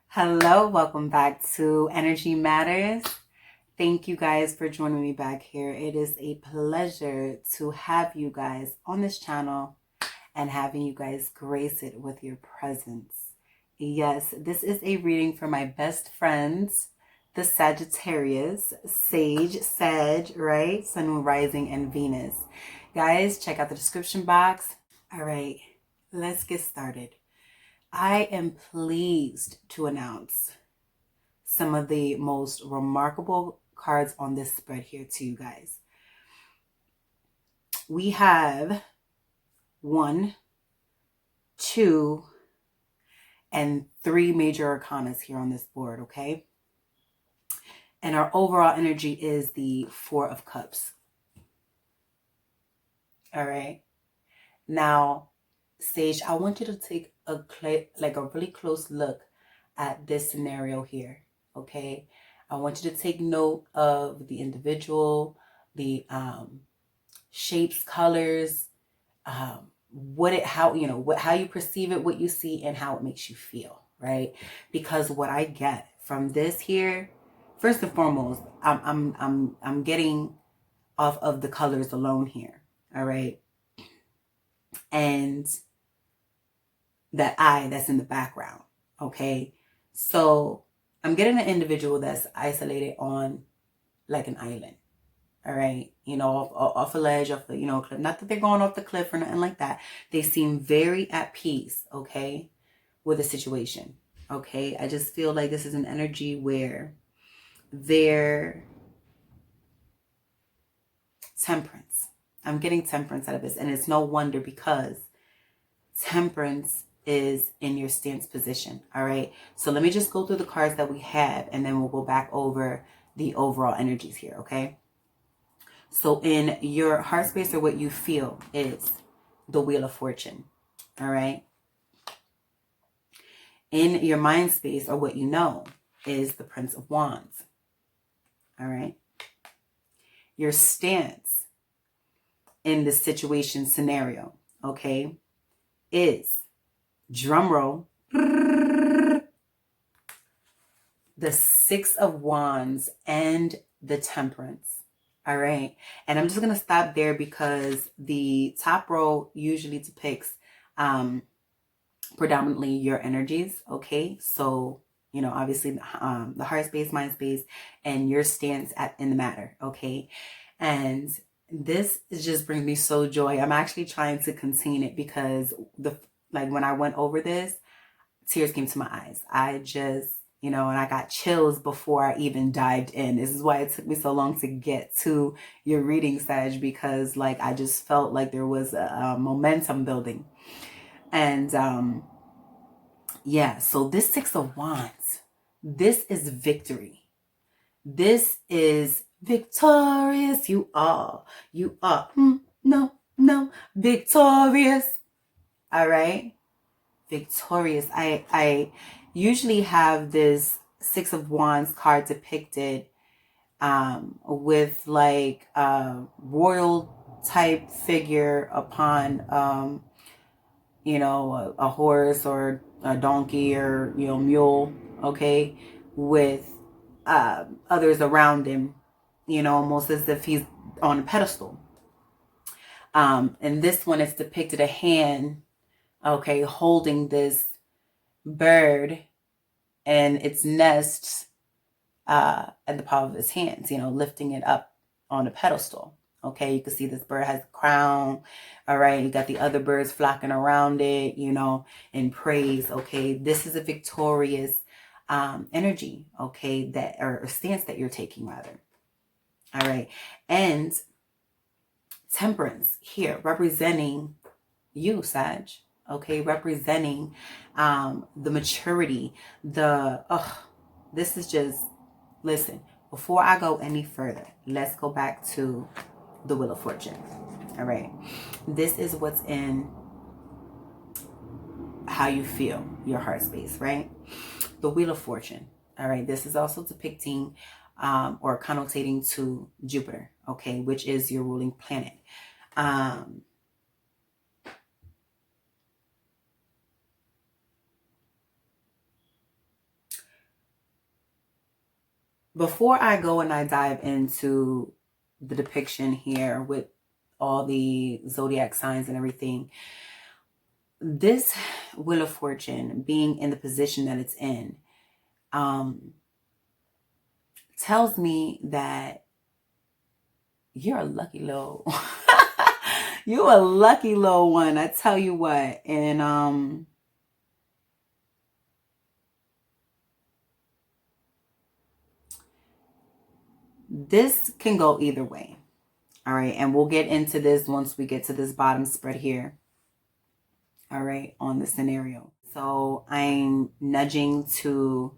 Hello, welcome back to Energy Matters. Thank you guys for joining me back here. It is a pleasure to have you guys on this channel and having you guys grace it with your presence. Yes, this is a reading for my best friends, the Sagittarius, Sag, right? Sun, Moon, Rising, and Venus. Guys, check out the description box. All right, let's get started. I am pleased to announce some of the most remarkable cards on this spread here to you guys. We have 1, 2, and 3 major arcanas here on this board, okay? And our overall energy is the 4 of Cups. All right. Now, Sage, I want you to take a really close look at this scenario here, okay? I want you to take note of the individual, the shapes, colors, how you perceive it, what you see, and how it makes you feel, right? Because what I get from this here, first and foremost, I'm getting off of the colors alone here, all right? And that eye that's in the background, okay? So I'm getting an individual that's isolated on like an island, all right? You know, off a ledge, off the, cliff. Not that they're going off the cliff or nothing like that. They seem very at peace, okay, with the situation, okay? I just feel like this is an energy where they're temperance. I'm getting temperance out of this, and it's no wonder because temperance is in your stance position. All right, so let me just go through the cards that we have, and then we'll go back over the overall energies here. Okay, so in your heart space, or what you feel, is the Wheel of Fortune. All right, in your mind space, or what you know, is the Prince of Wands. All right, your stance in the situation scenario, okay, is, drum roll, the 6 of Wands and the Temperance. All right, and I'm just gonna stop there because the top row usually depicts predominantly your energies. Okay, so obviously the heart space, mind space, and your stance in the matter. Okay, and this just brings me so joy. I'm actually trying to contain it because when I went over this, tears came to my eyes. I just, and I got chills before I even dived in. This is why it took me so long to get to your reading, Sag, because I just felt like there was a momentum building. And yeah, so this 6 of Wands, this is victory. This is victorious. You are victorious. All right, victorious. I usually have this 6 of Wands card depicted with a royal type figure upon a horse or a donkey or mule, okay, with others around him, almost as if he's on a pedestal. And this one is depicted a hand, okay, holding this bird and its nest at the palm of his hands, lifting it up on a pedestal. Okay, you can see this bird has a crown. All right, you got the other birds flocking around it, in praise. Okay, this is a victorious energy, okay, that or stance that you're taking, rather. All right, and Temperance here representing you, Sag. Okay, representing the maturity, this is just, listen, before I go any further, let's go back to the Wheel of Fortune. All right, this is what's in how you feel, your heart space, right? The Wheel of Fortune. All right, this is also depicting or connotating to Jupiter, okay, which is your ruling planet. Before I go and I dive into the depiction here with all the zodiac signs and everything, this Wheel of Fortune being in the position that it's in tells me that you're a lucky little you a lucky little one, I tell you what. And this can go either way. All right, and we'll get into this once we get to this bottom spread here. All right, on the scenario. So I'm nudging to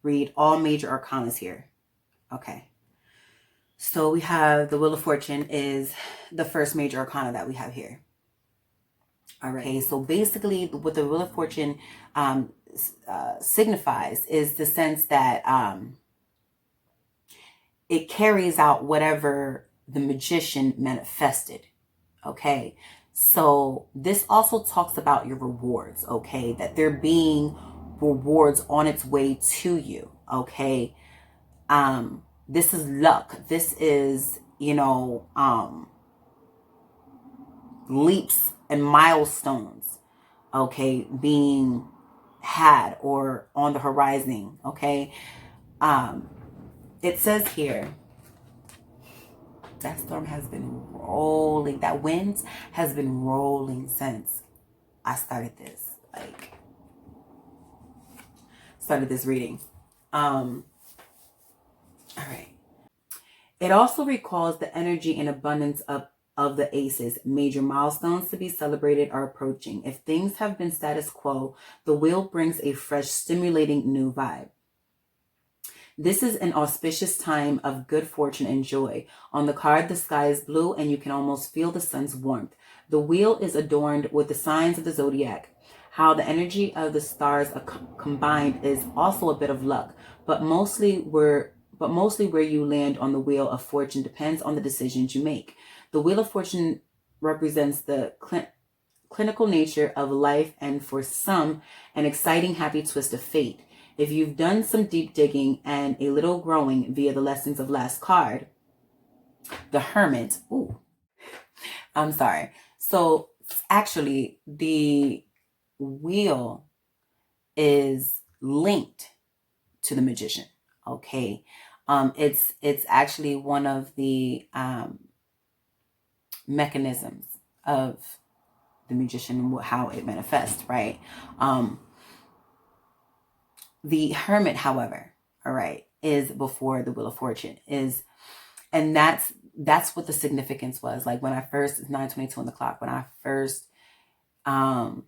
read all major arcanas here. Okay. So we have the Wheel of Fortune is the first major arcana that we have here. All right. Okay, so basically what the Wheel of Fortune signifies is the sense that it carries out whatever the magician manifested. Okay. So this also talks about your rewards, okay? That there being rewards on its way to you, okay? This is luck. This is, leaps and milestones, okay, being had or on the horizon, okay? It says here, that storm has been rolling. That wind has been rolling since I started this. Started this reading. All right. It also recalls the energy and abundance of the aces. Major milestones to be celebrated are approaching. If things have been status quo, the wheel brings a fresh, stimulating new vibe. This is an auspicious time of good fortune and joy. On the card, the sky is blue and you can almost feel the sun's warmth. The wheel is adorned with the signs of the zodiac. How the energy of the stars combined is also a bit of luck, but mostly where you land on the wheel of fortune depends on the decisions you make. The Wheel of Fortune represents the clinical nature of life and for some, an exciting, happy twist of fate. If you've done some deep digging and a little growing via the lessons of last card, the Hermit. Ooh, I'm sorry. So actually, the wheel is linked to the Magician. Okay, it's actually one of the mechanisms of the Magician and how it manifests, right? The Hermit, however, all right, is before the Wheel of Fortune and that's what the significance was. Like when I first, it's 9:22 on the clock, when I first got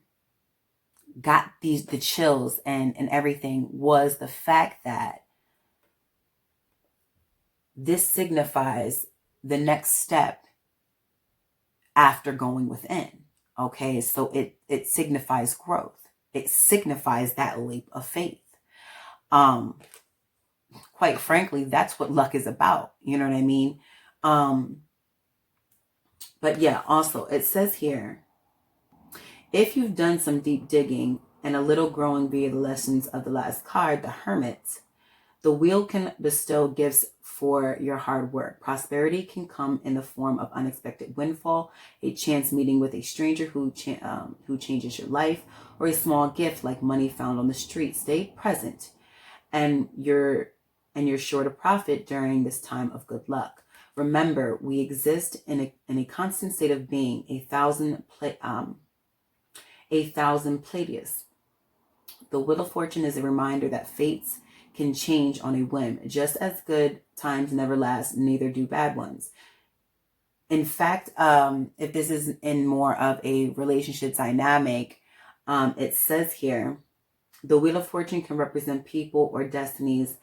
the chills and everything, was the fact that this signifies the next step after going within. Okay, so it signifies growth. It signifies that leap of faith. Quite frankly, that's what luck is about. You know what I mean? But yeah, also it says here, if you've done some deep digging and a little growing via the lessons of the last card, the Hermit, the wheel can bestow gifts for your hard work. Prosperity can come in the form of unexpected windfall, a chance meeting with a stranger who changes your life, or a small gift like money found on the street. Stay present, and you're sure to profit during this time of good luck. Remember, we exist in a constant state of being, a thousand Pleiades. The Wheel of Fortune is a reminder that fates can change on a whim. Just as good times never last, neither do bad ones. In fact, if this is in more of a relationship dynamic, it says here, the Wheel of Fortune can represent people or destinies.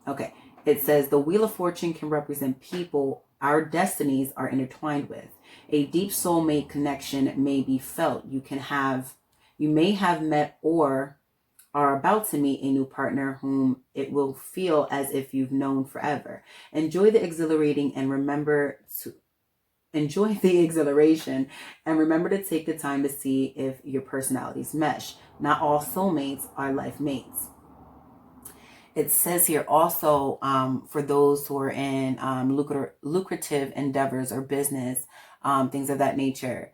Okay, it says the Wheel of Fortune can represent people our destinies are intertwined with. A deep soulmate connection may be felt. You may have met or are about to meet a new partner whom it will feel as if you've known forever. Enjoy the exhilarating and remember to enjoy the exhilaration and remember to take the time to see if your personalities mesh. Not all soulmates are life mates. It says here also, for those who are in lucrative endeavors or business, things of that nature,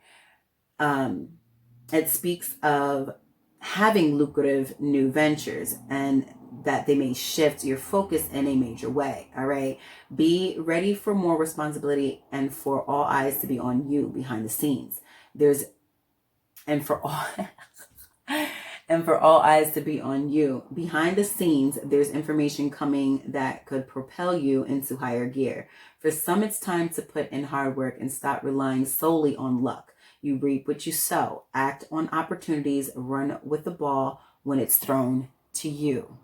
it speaks of having lucrative new ventures and that they may shift your focus in a major way. All right. Be ready for more responsibility and for all eyes to be on you behind the scenes. And for all eyes to be on you behind the scenes, there's information coming that could propel you into higher gear. For some, it's time to put in hard work and stop relying solely on luck. You reap what you sow. Act on opportunities. Run with the ball when it's thrown to you.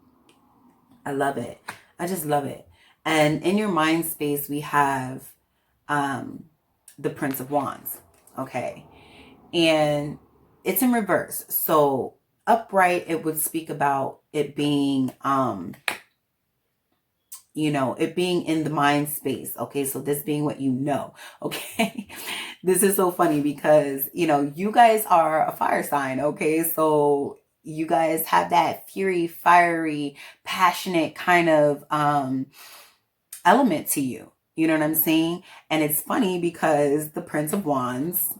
I love it. I just love it. And in your mind space, we have the Prince of Wands. Okay. And it's in reverse. So upright, it would speak about it being, it being in the mind space. Okay. So this being what you know. Okay. This is so funny because, you guys are a fire sign. Okay. So you guys have that fiery, passionate kind of element to you. You know what I'm saying? And it's funny because the Prince of Wands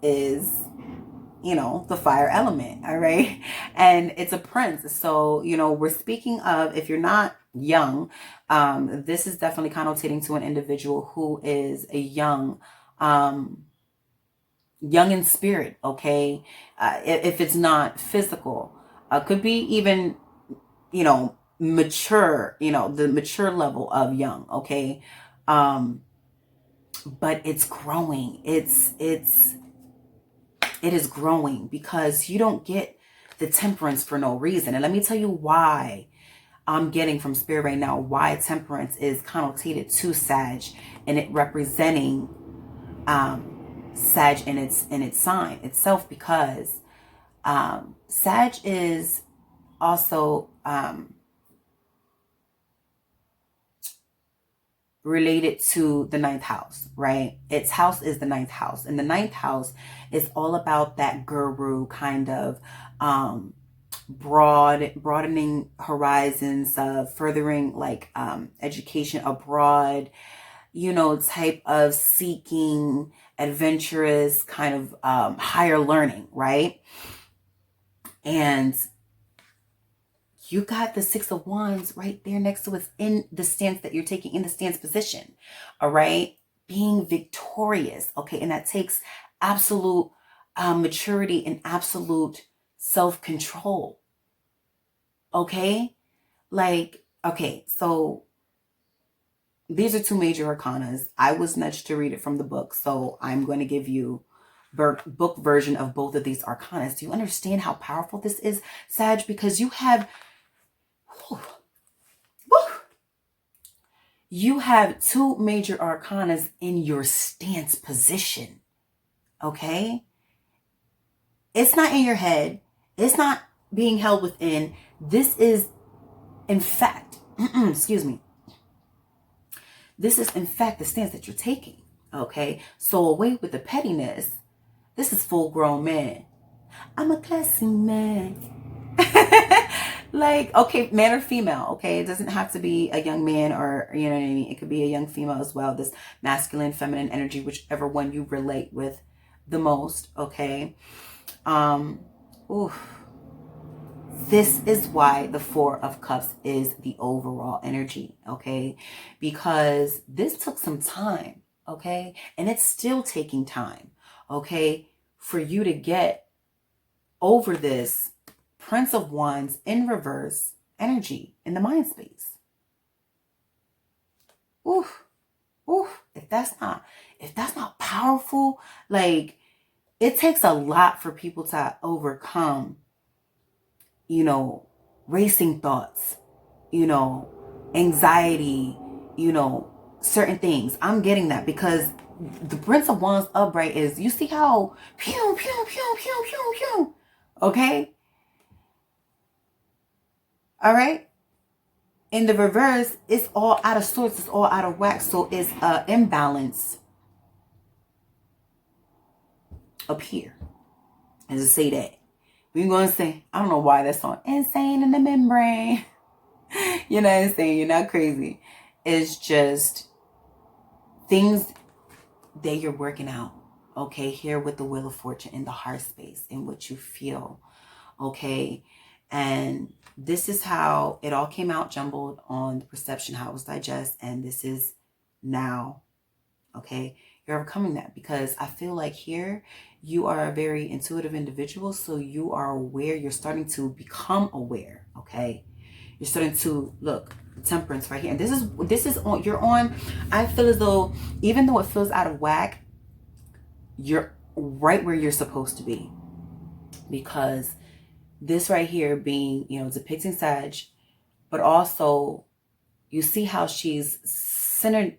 is, the fire element. All right. And it's a prince. So, we're speaking of, if you're not young, this is definitely connotating to an individual who is a young in spirit. Okay. If it's not physical, could be even, mature, the mature level of young. Okay. But it's growing. It is growing because you don't get the temperance for no reason. And let me tell you why I'm getting from spirit right now, why temperance is connotated to Sag and it representing Sag in its sign itself, because Sag is also related to the ninth house, right? Its house is the ninth house, and the ninth house is all about that guru kind of broadening horizons, furthering like education abroad, type of seeking adventurous kind of higher learning, right? And you got the Six of Wands right there next to us in the stance that you're taking, in the stance position. All right. Being victorious. Okay. And that takes absolute maturity and absolute self-control. Okay. Okay. So these are two major arcanas. I was nudged to read it from the book. So I'm going to give you book version of both of these arcanas. Do you understand how powerful this is, Sag? Because you have two major arcanas in your stance position. Okay? It's not in your head. It's not being held within. This is, in fact, excuse me. This is, in fact, the stance that you're taking. Okay? So away with the pettiness. This is full grown man. I'm a classy man. Okay, man or female, okay? It doesn't have to be a young man or, you know what I mean? It could be a young female as well. This masculine, feminine energy, whichever one you relate with the most, okay? This is why the Four of Cups is the overall energy, okay? Because this took some time, okay? And it's still taking time, okay? For you to get over this Prince of Wands in reverse energy in the mind space. If that's not powerful, it takes a lot for people to overcome, racing thoughts, anxiety, certain things. I'm getting that because the Prince of Wands upright is, you see how pew, pew, pew, pew, pew, pew. Okay? All right. In the reverse, it's all out of sorts. It's all out of whack. So it's an imbalance up here. As I say that, we're going to say, I don't know why that song, Insane in the Membrane. You know what I'm saying? You're not crazy. It's just things that you're working out. Okay, here with the Wheel of Fortune in the heart space, in what you feel. Okay, and this is how it all came out jumbled on the perception, how it was digest, and this is now. Okay, you're overcoming that, because I feel like here you are a very intuitive individual, so you are aware. You're starting to become aware. Okay, you're starting to look temperance right here, and this is on. You're on. I feel as though, even though it feels out of whack, you're right where you're supposed to be, because this right here being, depicting Sag, but also you see how she's synergizing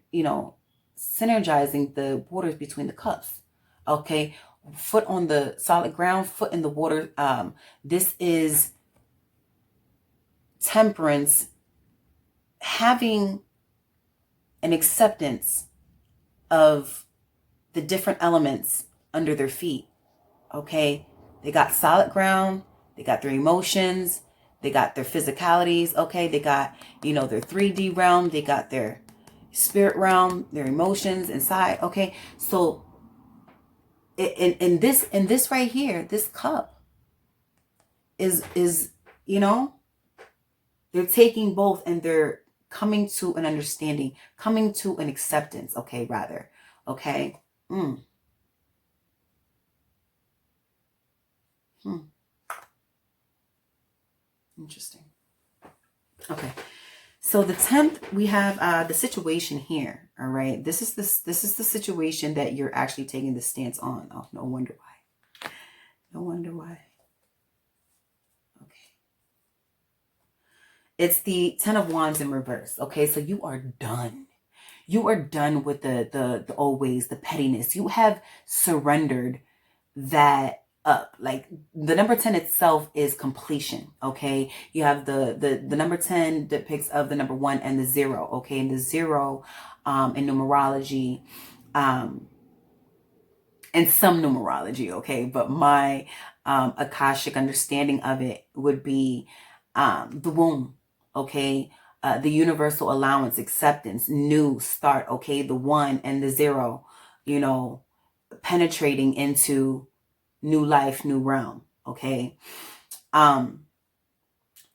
the waters between the cups. Okay, foot on the solid ground, foot in the water. This is temperance, having an acceptance of the different elements under their feet. Okay, they got solid ground, they got their emotions, they got their physicalities. Okay, they got, their 3D realm, they got their spirit realm, their emotions inside. Okay, so in this right here, this cup is they're taking both, and they're coming to an understanding, coming to an acceptance. Okay, rather. Okay. Interesting. Okay. So the 10th, we have the situation here. All right. This is the situation that you're actually taking the stance on. Oh, no wonder why. No wonder why. Okay. It's the 10 of Wands in reverse. Okay. So you are done. You are done with the old ways, the pettiness. You have surrendered that up. Like, the number 10 itself is completion. Okay, you have the number 10 depicts of the number 1 and the 0. Okay, and the 0 in numerology, and some numerology. Okay, but my akashic understanding of it would be the womb. Okay, the universal allowance, acceptance, new start. Okay, the 1 and the 0, penetrating into new life, new realm. Okay.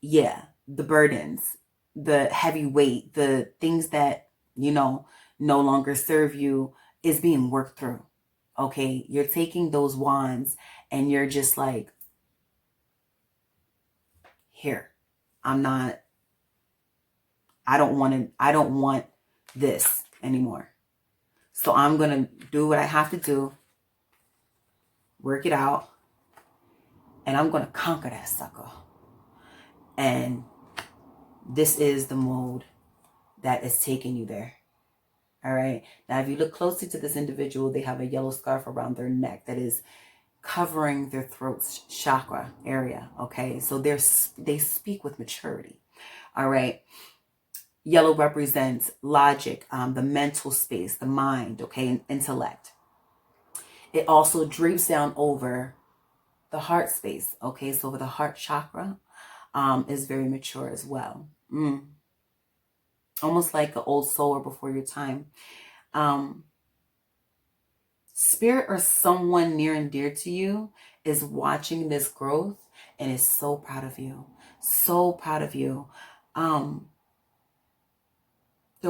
Yeah, the burdens, the heavy weight, the things that, no longer serve you is being worked through. Okay. You're taking those wands and you're just like, here, I don't want this anymore. So I'm going to do what I have to do, work it out, and I'm going to conquer that sucker. And this is the mode that is taking you there. All right. Now, if you look closely to this individual, they have a yellow scarf around their neck that is covering their throat chakra area. Okay. So they speak with maturity. All right. Yellow represents logic, the mental space, the mind. Okay. Intellect. It also drapes down over the heart space. Okay. So the heart chakra is very mature as well. Almost like an old soul or before your time. Spirit or someone near and dear to you is watching this growth and is so proud of you. So proud of you. They're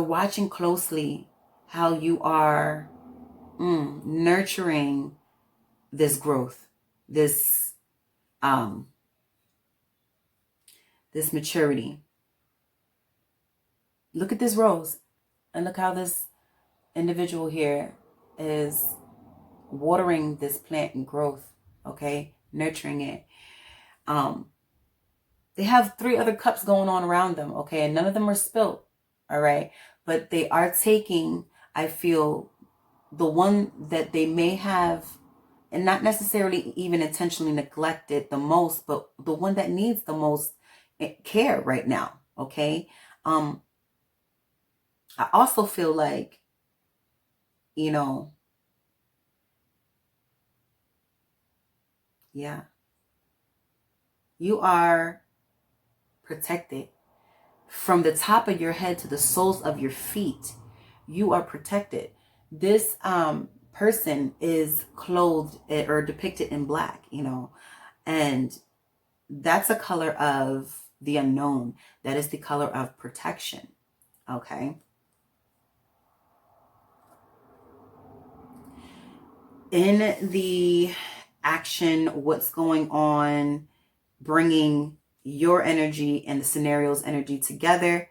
watching closely how you are nurturing this growth, this maturity. Look at this rose, and look how this individual here is watering this plant and growth. Okay, nurturing it. They have 3 other cups going on around them. Okay, and none of them are spilt. All right, but they are taking, I feel, the one that they may have, and not necessarily even intentionally neglected the most, but the one that needs the most, care right now. Okay. I also feel like, you know, yeah, you are protected from the top of your head to the soles of your feet. You are protected. This person is clothed or depicted in black, you know, and that's a color of the unknown. That is the color of protection. Okay. In the action, what's going on, bringing your energy and the scenario's energy together,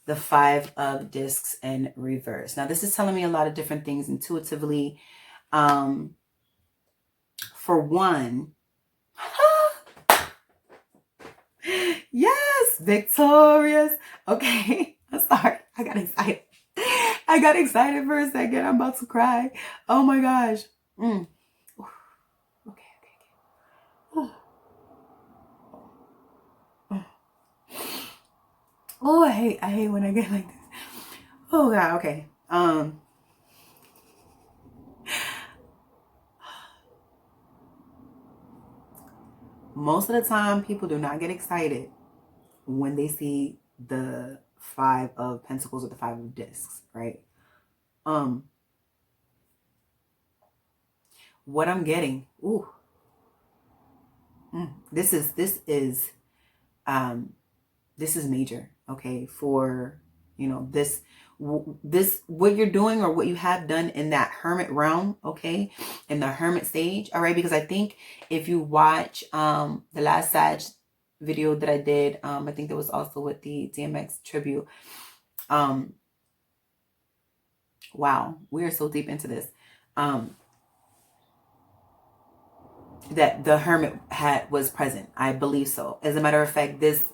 the 5 of discs in reverse. Now, this is telling me a lot of different things intuitively. For one, yes, victorious. Okay, I'm sorry. I got excited. I got excited for a second. I'm about to cry. Oh my gosh. Okay. Oh, I hate when I get like this. Oh God. Okay. Most of the time, people do not get excited when they see the 5 of Pentacles or the 5 of Discs, right? What I'm getting, this is major, okay? For, you know, this what you're doing or what you have done in that hermit realm, okay, in the hermit stage, all right? Because I think if you watch the last Sag video that I did, I think that was also with the DMX tribute. Wow, we are so deep into this. That the hermit was present, I believe so. As a matter of fact, this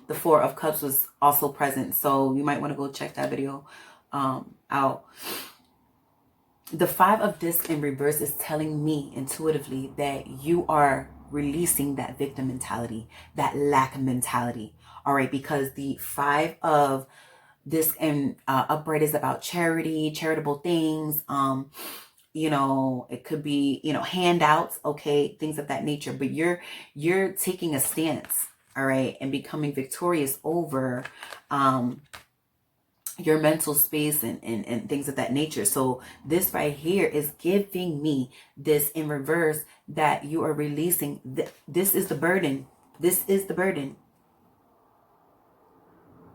the 4 of Cups was also present, so you might want to go check that video out. The 5 of Discs in reverse is telling me intuitively that you are releasing that victim mentality, that lack mentality, all right? Because the 5 of Discs in upright is about charity, charitable things, you know, it could be, you know, handouts, okay, things of that nature. But you're taking a stance, all right, and becoming victorious over your mental space and things of that nature. So this right here is giving me this in reverse, that you are releasing. This is the burden. This is the burden.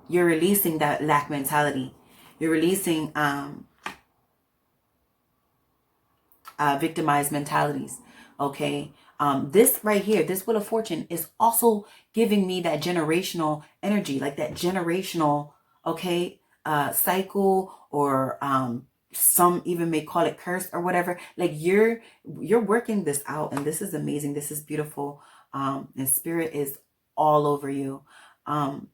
You're releasing that lack mentality. You're releasing victimized mentalities, okay? This right here, this Wheel of Fortune, is also giving me that generational energy, like that generational, okay, cycle, or some even may call it curse or whatever. Like you're working this out, and this is amazing. This is beautiful, and spirit is all over you, and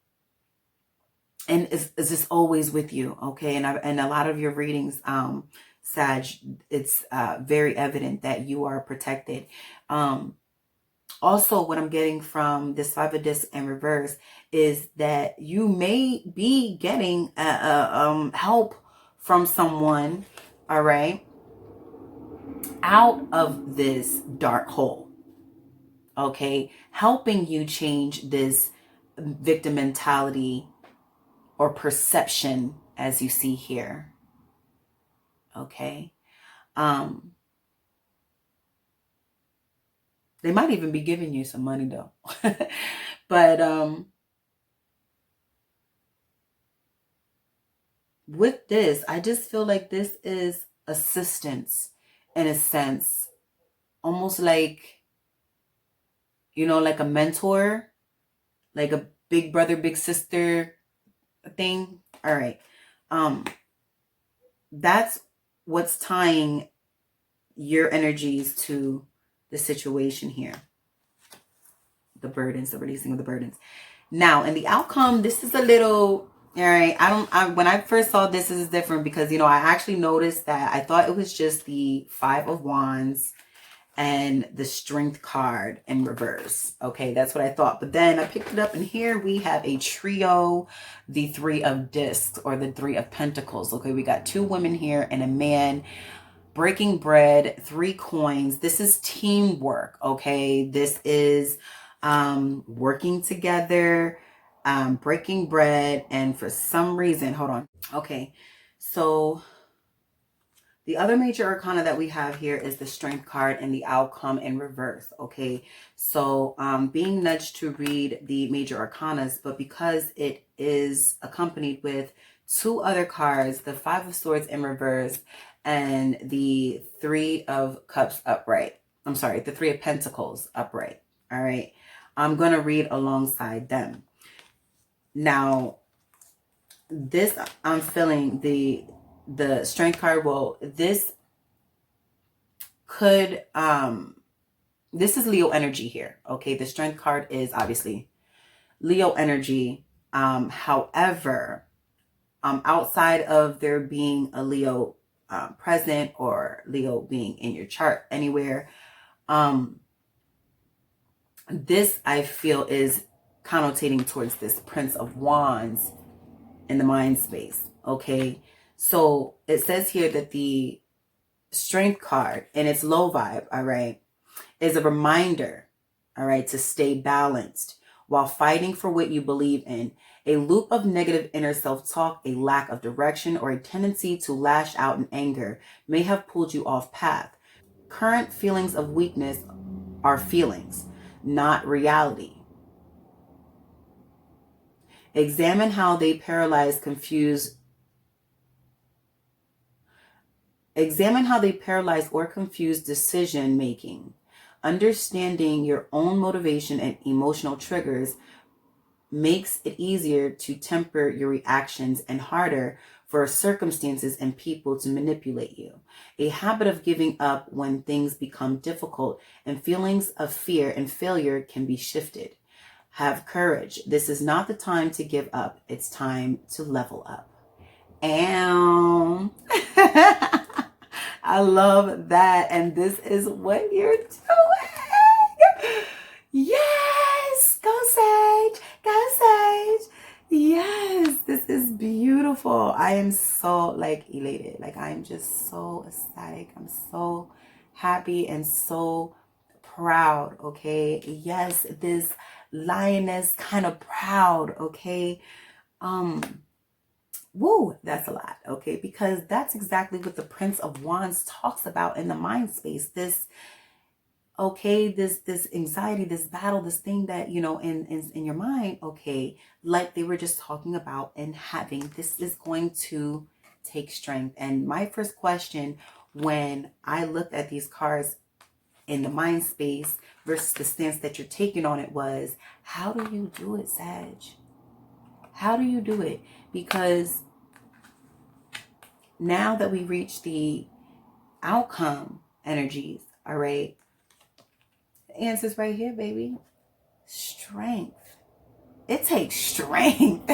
is just always with you, okay? And a lot of your readings, Sag, it's very evident that you are protected. Also, what I'm getting from this 5 of Discs in reverse is that you may be getting help from someone, all right, out of this dark hole, okay, helping you change this victim mentality or perception, as you see here, okay? They might even be giving you some money though. But with this, I just feel like this is assistance in a sense, almost like, you know, like a mentor, like a big brother, big sister thing. All right. That's what's tying your energies to the situation here. The burdens, the releasing of the burdens. Now, in the outcome, this is a little, all right, when I first saw this is different because, you know, I actually noticed that I thought it was just the 5 of Wands and the Strength card in reverse. Okay, that's what I thought. But then I picked it up, and here we have a trio, the Three of Discs, or the Three of Pentacles. Okay, we got two women here and a man. Breaking bread, 3 coins. This is teamwork. Okay, this is working together, breaking bread. And for some reason, hold on. Okay, so the other major arcana that we have here is the Strength card and the Outcome in reverse. Okay, so being nudged to read the major arcanas, but because it is accompanied with 2 other cards, the Five of Swords in reverse and the Three of Cups upright. I'm sorry, the Three of Pentacles upright. All right, I'm going to read alongside them. Now, this, I'm feeling the Strength card. Well, this could this is Leo energy here. Okay, the Strength card is obviously Leo energy. However, outside of there being a Leo present, or Leo being in your chart anywhere, this I feel is connotating towards this Prince of Wands in the mind space. Okay, so it says here that the Strength card, and it's low vibe, all right, is a reminder, all right, to stay balanced while fighting for what you believe in. A loop of negative inner self-talk, a lack of direction, or a tendency to lash out in anger may have pulled you off path. Current feelings of weakness are feelings, not reality. Examine how they paralyze, or confuse decision making. Understanding your own motivation and emotional triggers makes it easier to temper your reactions and harder for circumstances and people to manipulate you. A habit of giving up when things become difficult and feelings of fear and failure can be shifted. Have courage. This is not the time to give up. It's time to level up. And I love that. And this is what you're doing. Yes. Go Sage. Go Sage. Yes. This is beautiful. I am so elated. I'm just so ecstatic. I'm so happy and so proud. Okay. Yes. This lioness kind of proud. Okay. Woo, that's a lot, okay? Because that's exactly what the Prince of Wands talks about in the mind space. This anxiety, this battle, this thing that, in your mind, okay, like they were just talking about and having, this is going to take strength. And my first question when I looked at these cards in the mind space versus the stance that you're taking on it was, how do you do it, Sag? How do you do it? Because now that we reach the outcome energies, all right, the answer's right here, baby. Strength. It takes strength.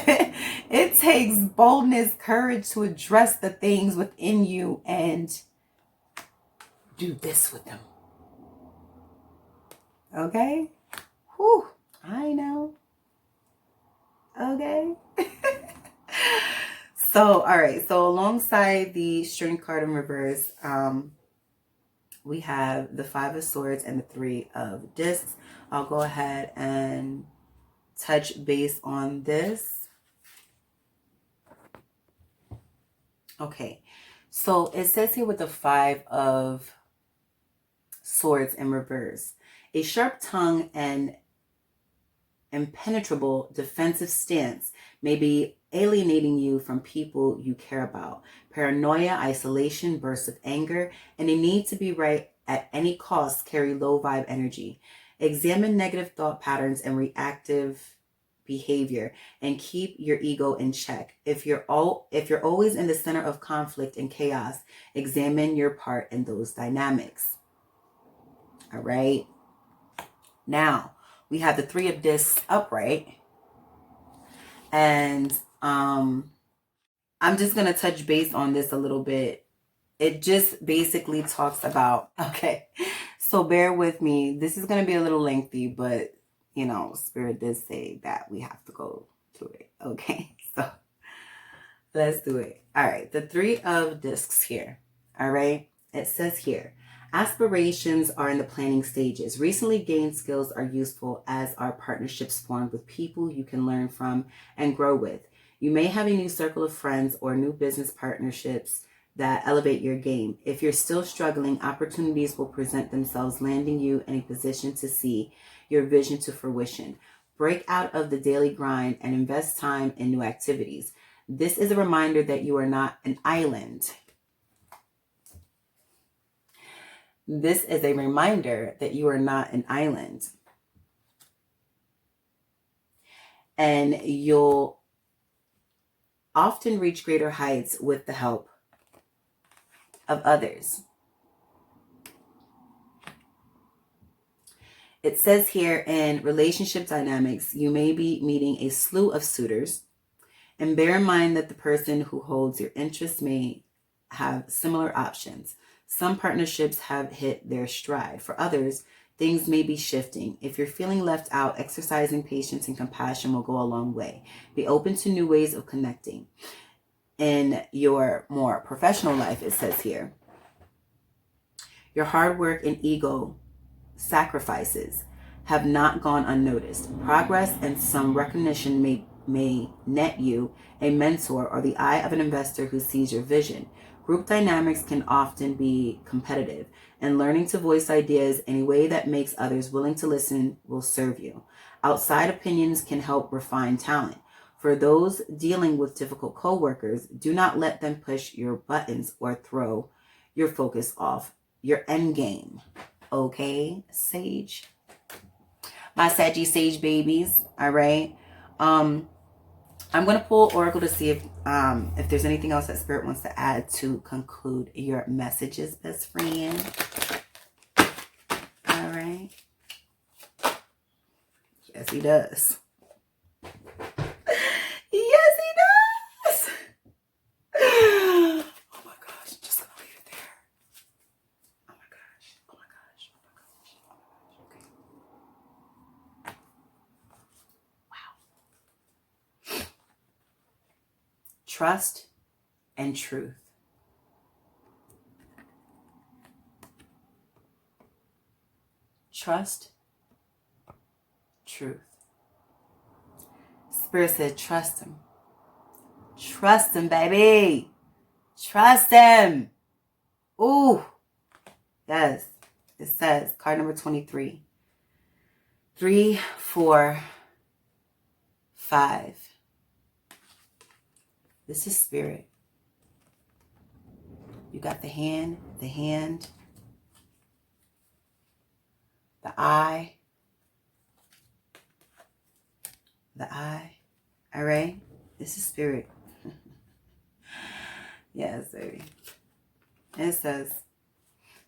It takes boldness, courage to address the things within you and do this with them. Okay? Whew. I know. Okay. So, all right. So alongside the Strength card in reverse, we have the Five of Swords and the Three of Discs. I'll go ahead and touch base on this. Okay. So it says here with the Five of Swords in reverse, a sharp tongue and impenetrable defensive stance may be alienating you from people you care about. Paranoia, isolation, bursts of anger, and a need to be right at any cost carry low vibe energy. Examine negative thought patterns and reactive behavior and keep your ego in check. If you're always in the center of conflict and chaos, examine your part in those dynamics. All right. Now, we have the Three of Discs upright. And I'm just going to touch base on this a little bit. It just basically talks about, okay, So bear with me. This is going to be a little lengthy, but, you know, Spirit did say that we have to go through it. Okay, so let's do it. All right, the 3 of discs here. All right, it says here, aspirations are in the planning stages. Recently gained skills are useful, as are partnerships formed with people you can learn from and grow with. You may have a new circle of friends or new business partnerships that elevate your game. If you're still struggling, opportunities will present themselves, landing you in a position to see your vision to fruition. Break out of the daily grind and invest time in new activities. This is a reminder that you are not an island. This is a reminder that you are not an island. And you'll often reach greater heights with the help of others. It says here, in relationship dynamics, you may be meeting a slew of suitors, and bear in mind that the person who holds your interest may have similar options. Some partnerships have hit their stride. For others, things may be shifting. If you're feeling left out, exercising patience and compassion will go a long way. Be open to new ways of connecting. In your more professional life, it says here, your hard work and ego sacrifices have not gone unnoticed. Progress and some recognition may net you a mentor or the eye of an investor who sees your vision. Group dynamics can often be competitive, and learning to voice ideas in a way that makes others willing to listen will serve you. Outside opinions can help refine talent. For those dealing with difficult coworkers, do not let them push your buttons or throw your focus off your end game. Okay, Sage? My Saggy Sage babies, all right? I'm going to pull Oracle to see if there's anything else that Spirit wants to add to conclude your messages, best friend. All right. Yes, he does. Yes, he does. Oh my gosh, just gonna leave it there. Oh my gosh. Oh my gosh. Oh my gosh. Oh my gosh. Okay. Wow. Trust and truth. Trust, truth. Spirit said, trust him. Trust him, baby. Trust him. Ooh. Yes. It says, card number 23. 3, 4, 5. This is Spirit. You got the hand, the eye, all right? This is Spirit. Yes, baby. And it says,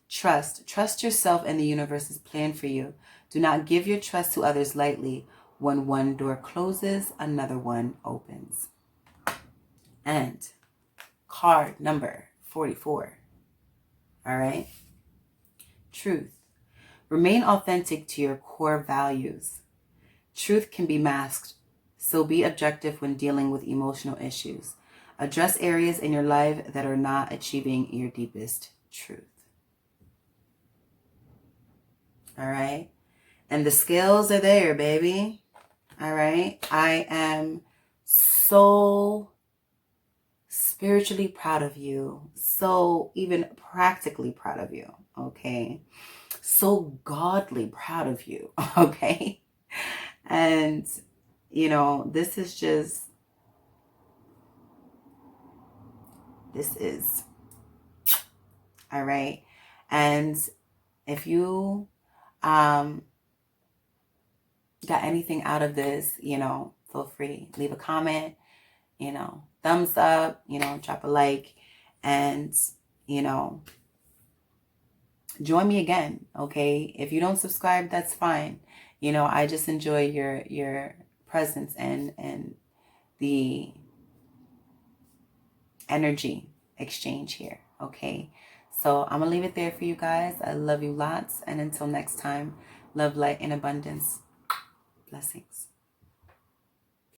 trust yourself and the universe's plan for you. Do not give your trust to others lightly. When one door closes, another one opens. And card number 44. All right? Truth. Remain authentic to your core values. Truth can be masked, so be objective when dealing with emotional issues. Address areas in your life that are not achieving your deepest truth. All right? And the skills are there, baby. All right? I am so spiritually proud of you. So even practically proud of you. Okay? So godly proud of you. Okay? And, you know, this is all right. And if you got anything out of this, you know, feel free, leave a comment, you know, thumbs up, you know, drop a like, and, you know, join me again. Okay. If you don't subscribe, that's fine. You know, I just enjoy your presence and the energy exchange here. Okay. So I'm going to leave it there for you guys. I love you lots. And until next time, love, light, and abundance. Blessings.